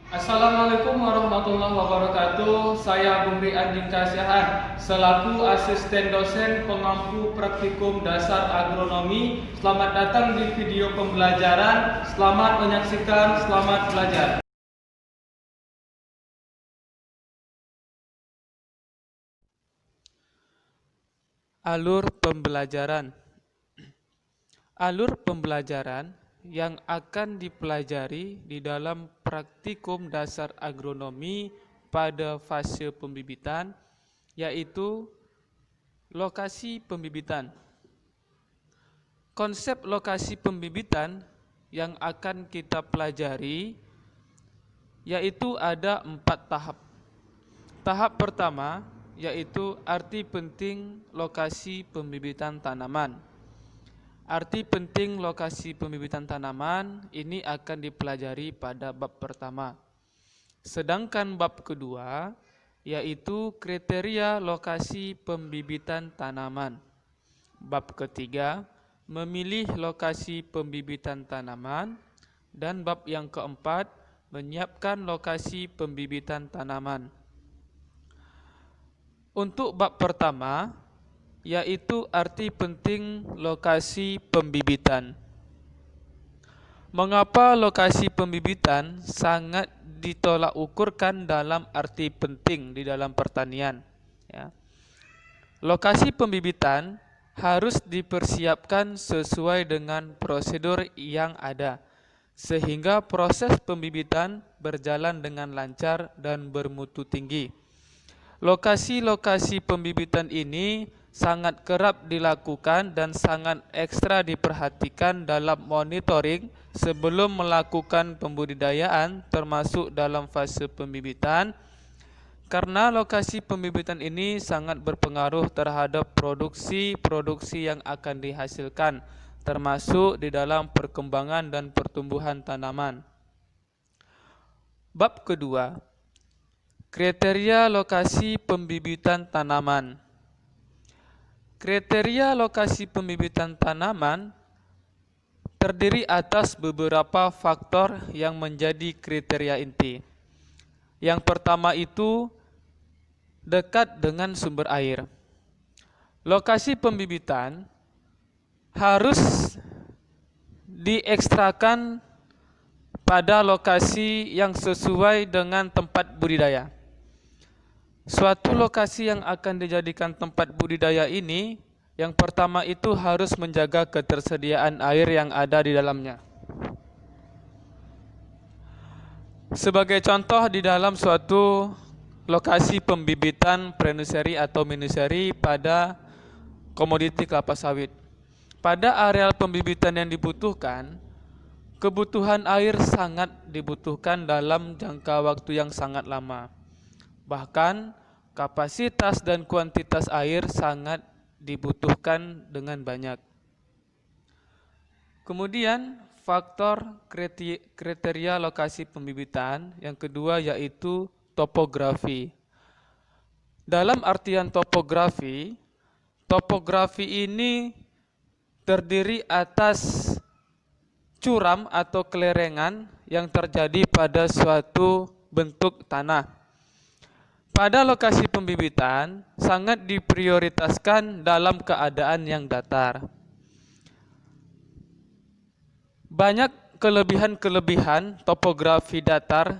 Assalamualaikum warahmatullahi wabarakatuh. Saya Bumri Andika Syahan selaku asisten dosen pengampu praktikum dasar agronomi. Selamat datang di video pembelajaran. Selamat menyaksikan, selamat belajar. Alur pembelajaran. Alur pembelajaran yang akan dipelajari di dalam praktikum dasar agronomi pada fase pembibitan yaitu lokasi pembibitan. Konsep lokasi pembibitan yang akan kita pelajari yaitu ada 4 tahap. Tahap pertama yaitu arti penting lokasi pembibitan tanaman. Arti penting lokasi pembibitan tanaman ini akan dipelajari pada bab pertama. Sedangkan bab kedua yaitu kriteria lokasi pembibitan tanaman. Bab ketiga memilih lokasi pembibitan tanaman, dan bab yang keempat menyiapkan lokasi pembibitan tanaman. Untuk bab pertama yaitu arti penting lokasi pembibitan. Mengapa lokasi pembibitan sangat ditolak ukurkan dalam arti penting di dalam pertanian? Ya. Lokasi pembibitan harus dipersiapkan sesuai dengan prosedur yang ada, sehingga proses pembibitan berjalan dengan lancar dan bermutu tinggi. Lokasi-lokasi pembibitan ini sangat kerap dilakukan dan sangat ekstra diperhatikan dalam monitoring sebelum melakukan pembudidayaan, termasuk dalam fase pembibitan, karena lokasi pembibitan ini sangat berpengaruh terhadap produksi yang akan dihasilkan, termasuk di dalam perkembangan dan pertumbuhan tanaman. Bab kedua, kriteria lokasi pembibitan tanaman. Kriteria lokasi pembibitan tanaman terdiri atas beberapa faktor yang menjadi kriteria inti. Yang pertama itu dekat dengan sumber air. Lokasi pembibitan harus diekstrakan pada lokasi yang sesuai dengan tempat budidaya. Suatu lokasi yang akan dijadikan tempat budidaya ini, yang pertama itu harus menjaga ketersediaan air yang ada di dalamnya. Sebagai contoh, di dalam suatu lokasi pembibitan pre-nursery atau mini-nursery pada komoditi kelapa sawit, pada areal pembibitan yang dibutuhkan, kebutuhan air sangat dibutuhkan dalam jangka waktu yang sangat lama. Bahkan kapasitas dan kuantitas air sangat dibutuhkan dengan banyak. Kemudian faktor kriteria lokasi pembibitan yang kedua yaitu topografi. Dalam artian topografi ini terdiri atas curam atau kelerengan yang terjadi pada suatu bentuk tanah. Pada lokasi pembibitan sangat diprioritaskan dalam keadaan yang datar. Banyak kelebihan-kelebihan topografi datar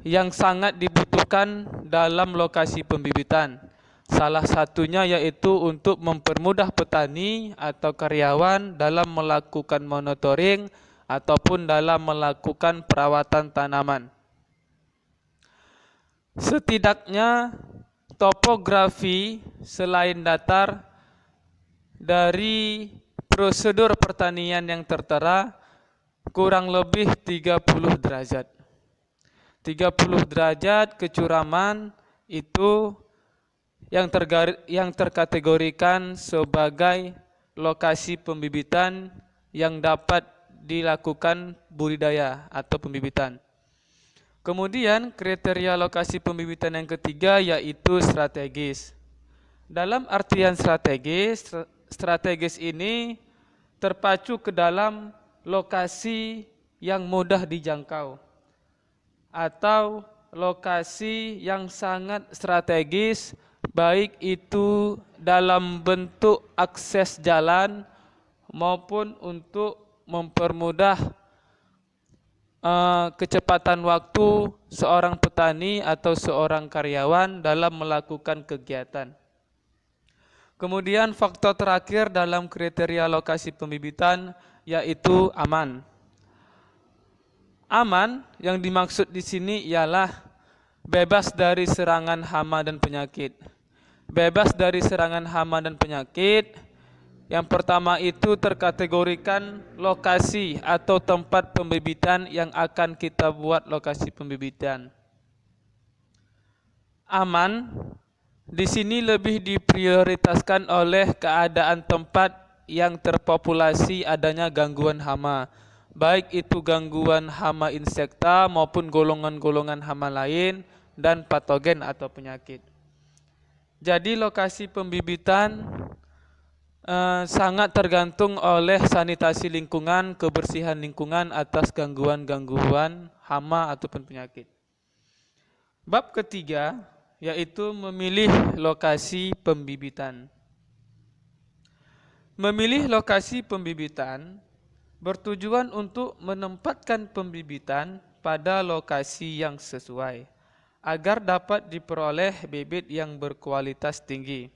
yang sangat dibutuhkan dalam lokasi pembibitan. Salah satunya yaitu untuk mempermudah petani atau karyawan dalam melakukan monitoring ataupun dalam melakukan perawatan tanaman. Setidaknya topografi selain datar dari prosedur pertanian yang tertera kurang lebih 30 derajat. 30 derajat kecuraman itu yang terkategorikan sebagai lokasi pembibitan yang dapat dilakukan budidaya atau pembibitan. Kemudian kriteria lokasi pembibitan yang ketiga yaitu strategis. Dalam artian strategis ini terpacu ke dalam lokasi yang mudah dijangkau atau lokasi yang sangat strategis, baik itu dalam bentuk akses jalan maupun untuk mempermudah kecepatan waktu seorang petani atau seorang karyawan dalam melakukan kegiatan. Kemudian faktor terakhir dalam kriteria lokasi pembibitan yaitu aman. Aman yang dimaksud di sini ialah bebas dari serangan hama dan penyakit. Bebas dari serangan hama dan penyakit, yang pertama itu terkategorikan lokasi atau tempat pembibitan yang akan kita buat lokasi pembibitan. Aman di sini lebih diprioritaskan oleh keadaan tempat yang terpopulasi adanya gangguan hama, baik itu gangguan hama insekta maupun golongan-golongan hama lain dan patogen atau penyakit. Jadi lokasi pembibitan sangat tergantung oleh sanitasi lingkungan, kebersihan lingkungan atas gangguan-gangguan hama ataupun penyakit. Bab ketiga yaitu memilih lokasi pembibitan. Memilih lokasi pembibitan bertujuan untuk menempatkan pembibitan pada lokasi yang sesuai agar dapat diperoleh bibit yang berkualitas tinggi.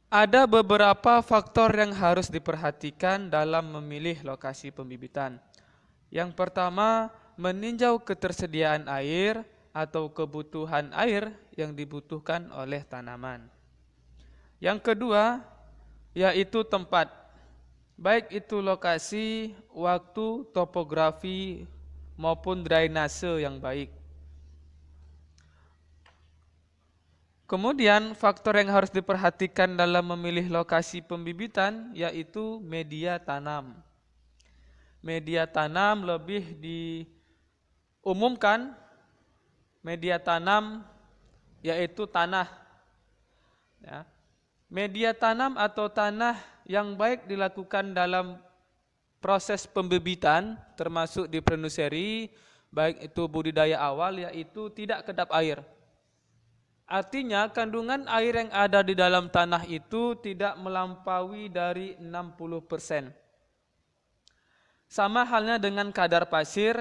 Ada beberapa faktor yang harus diperhatikan dalam memilih lokasi pembibitan. Yang pertama, meninjau ketersediaan air atau kebutuhan air yang dibutuhkan oleh tanaman. Yang kedua, yaitu tempat, baik itu lokasi, waktu, topografi, maupun drainase yang baik. Kemudian faktor yang harus diperhatikan dalam memilih lokasi pembibitan yaitu media tanam. Media tanam lebih diumumkan, media tanam yaitu tanah. Ya. Media tanam atau tanah yang baik dilakukan dalam proses pembibitan termasuk di prenuseri, baik itu budidaya awal yaitu tidak kedap air. Artinya kandungan air yang ada di dalam tanah itu tidak melampaui dari 60%. Sama halnya dengan kadar pasir.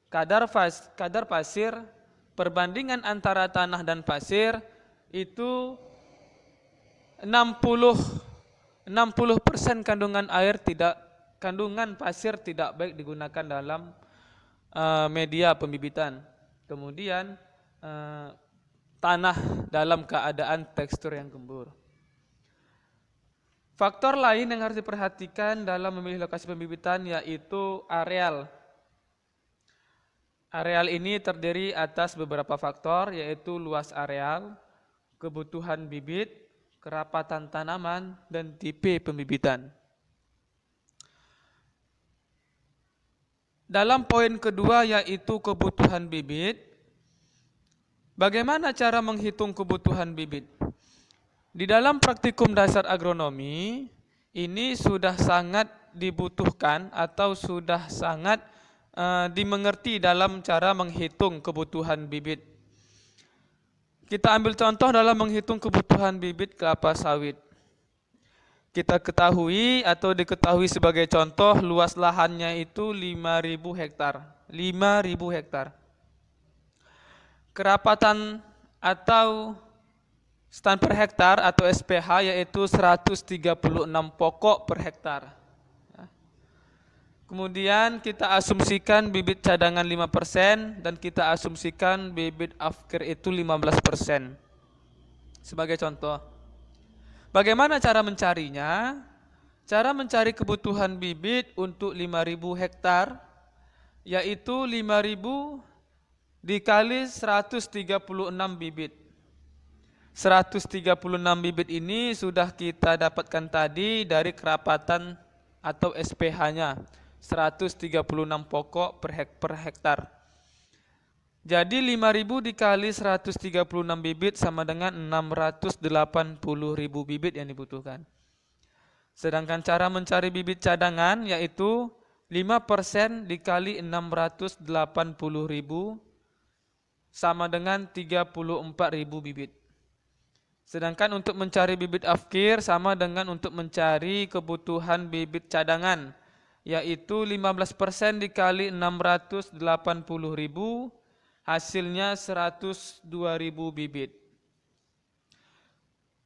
Kadar pasir, perbandingan antara tanah dan pasir itu 60% kandungan pasir tidak baik digunakan dalam media pembibitan. Kemudian tanah dalam keadaan tekstur yang gembur. Faktor lain yang harus diperhatikan dalam memilih lokasi pembibitan yaitu areal. Areal ini terdiri atas beberapa faktor yaitu luas areal, kebutuhan bibit, kerapatan tanaman, dan tipe pembibitan. Dalam poin kedua yaitu kebutuhan bibit, bagaimana cara menghitung kebutuhan bibit? Di dalam praktikum dasar agronomi, ini sudah sangat dibutuhkan atau sudah sangat dimengerti dalam cara menghitung kebutuhan bibit. Kita ambil contoh dalam menghitung kebutuhan bibit kelapa sawit. Kita ketahui atau diketahui sebagai contoh luas lahannya itu 5.000 hektar. 5.000 hektar. Kerapatan atau stan per hektar atau SPH yaitu 136 pokok per hektar. Kemudian kita asumsikan bibit cadangan 5% dan kita asumsikan bibit afkir itu 15%. Sebagai contoh. Bagaimana cara mencarinya? Cara mencari kebutuhan bibit untuk 5.000 hektar yaitu 5.000 dikali 136 bibit. 136 bibit ini sudah kita dapatkan tadi dari kerapatan atau SPH-nya. 136 pokok per hektar. Jadi 5.000 dikali 136 bibit sama dengan 680.000 bibit yang dibutuhkan. Sedangkan cara mencari bibit cadangan yaitu 5% dikali 680.000 sama dengan 34.000 bibit. Sedangkan untuk mencari bibit afkir sama dengan untuk mencari kebutuhan bibit cadangan, yaitu 15% dikali 680.000, hasilnya 102.000 bibit.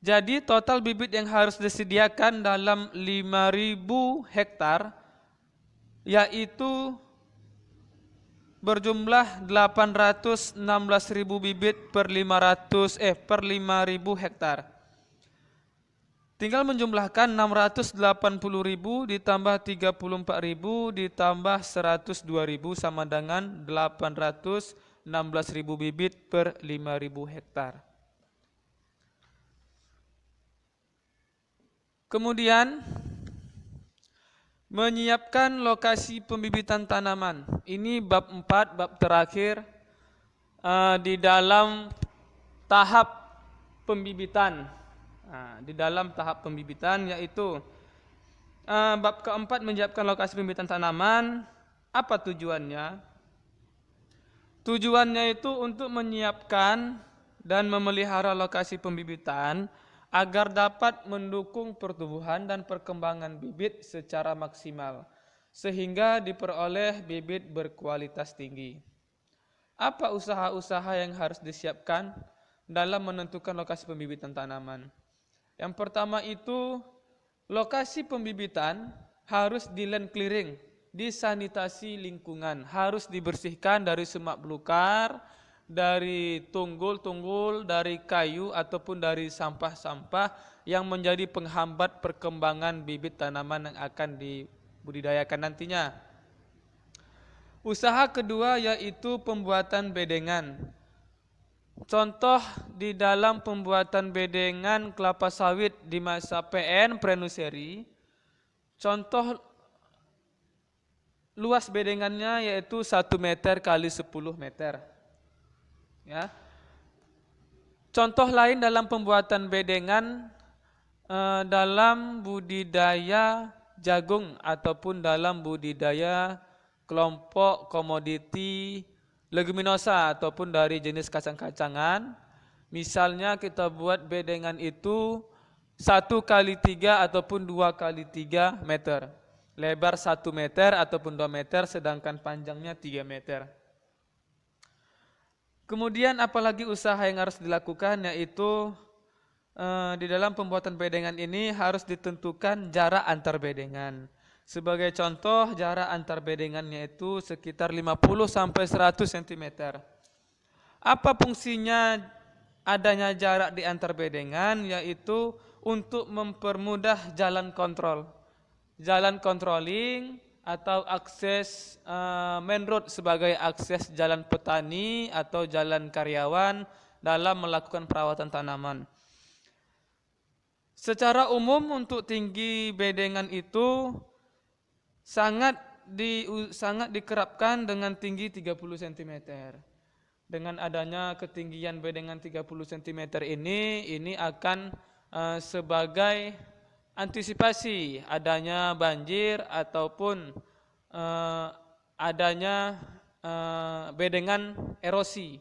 Jadi total bibit yang harus disediakan dalam 5.000 hektar yaitu berjumlah 816.000 bibit per 5.000 hektar. Tinggal menjumlahkan 680.000 ditambah 34.000 ditambah 102.000 sama dengan 816.000 bibit per 5.000 hektar. Kemudian menyiapkan lokasi pembibitan tanaman. Ini bab 4, bab terakhir di dalam tahap pembibitan. Di dalam tahap pembibitan yaitu bab keempat menyiapkan lokasi pembibitan tanaman. Apa tujuannya? Tujuannya itu untuk menyiapkan dan memelihara lokasi pembibitan agar dapat mendukung pertumbuhan dan perkembangan bibit secara maksimal, sehingga diperoleh bibit berkualitas tinggi. Apa usaha-usaha yang harus disiapkan dalam menentukan lokasi pembibitan tanaman? Yang pertama itu, lokasi pembibitan harus di land clearing, disanitasi lingkungan, harus dibersihkan dari semak belukar, dari tunggul-tunggul, dari kayu ataupun dari sampah-sampah yang menjadi penghambat perkembangan bibit tanaman yang akan dibudidayakan nantinya. Usaha kedua yaitu pembuatan bedengan. Contoh di dalam pembuatan bedengan kelapa sawit di masa PN Prenuseri, contoh luas bedengannya yaitu 1 meter kali 10 meter. Ya. Contoh lain dalam pembuatan bedengan dalam budidaya jagung ataupun dalam budidaya kelompok komoditi leguminosa ataupun dari jenis kacang-kacangan. Misalnya kita buat bedengan itu 1 kali 3 ataupun 2 kali 3 meter. Lebar 1 meter ataupun 2 meter sedangkan panjangnya 3 meter. Kemudian apalagi usaha yang harus dilakukan yaitu di dalam pembuatan bedengan ini harus ditentukan jarak antar bedengan. Sebagai contoh, jarak antar bedengannya itu sekitar 50 sampai 100 cm. Apa fungsinya adanya jarak di antar bedengan? Yaitu untuk mempermudah jalan kontrol. Jalan controlling atau akses main road sebagai akses jalan petani atau jalan karyawan dalam melakukan perawatan tanaman. Secara umum untuk tinggi bedengan itu sangat dikerapkan dengan tinggi 30 cm. Dengan adanya ketinggian bedengan 30 cm ini akan sebagai antisipasi adanya banjir ataupun adanya bedengan erosi.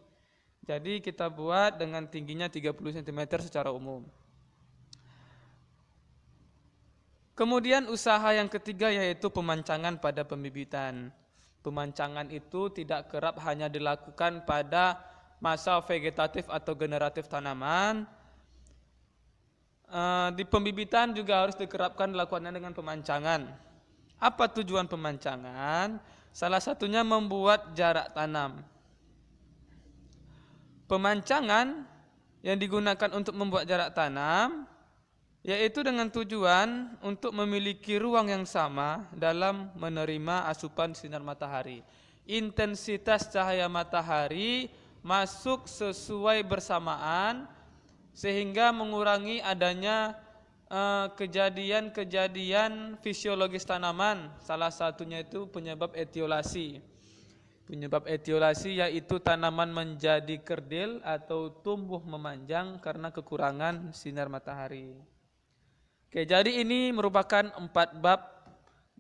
Jadi kita buat dengan tingginya 30 cm secara umum. Kemudian usaha yang ketiga yaitu pemancangan pada pembibitan. Pemancangan itu tidak kerap hanya dilakukan pada masa vegetatif atau generatif tanaman. Di pembibitan juga harus dikerapkan dilakukannya dengan pemancangan. Apa tujuan pemancangan? Salah satunya membuat jarak tanam. Pemancangan yang digunakan untuk membuat jarak tanam yaitu dengan tujuan untuk memiliki ruang yang sama dalam menerima asupan sinar matahari. Intensitas cahaya matahari masuk sesuai bersamaan sehingga mengurangi adanya kejadian-kejadian fisiologis tanaman. Salah satunya itu penyebab etiolasi. Penyebab etiolasi yaitu tanaman menjadi kerdil atau tumbuh memanjang karena kekurangan sinar matahari. Oke, jadi ini merupakan 4 bab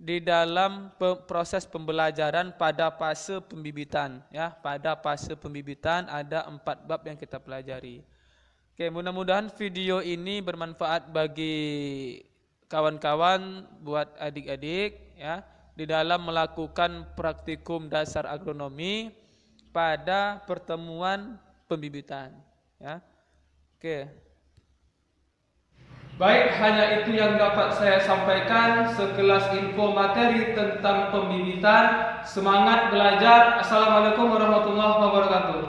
di dalam proses pembelajaran pada fase pembibitan, ya. Pada fase pembibitan ada 4 bab yang kita pelajari. Oke, mudah-mudahan video ini bermanfaat bagi kawan-kawan, buat adik-adik, ya, di dalam melakukan praktikum dasar agronomi pada pertemuan pembibitan, ya. Oke. Baik, hanya itu yang dapat saya sampaikan sekelas info materi tentang pembibitan. Semangat belajar. Assalamualaikum warahmatullahi wabarakatuh.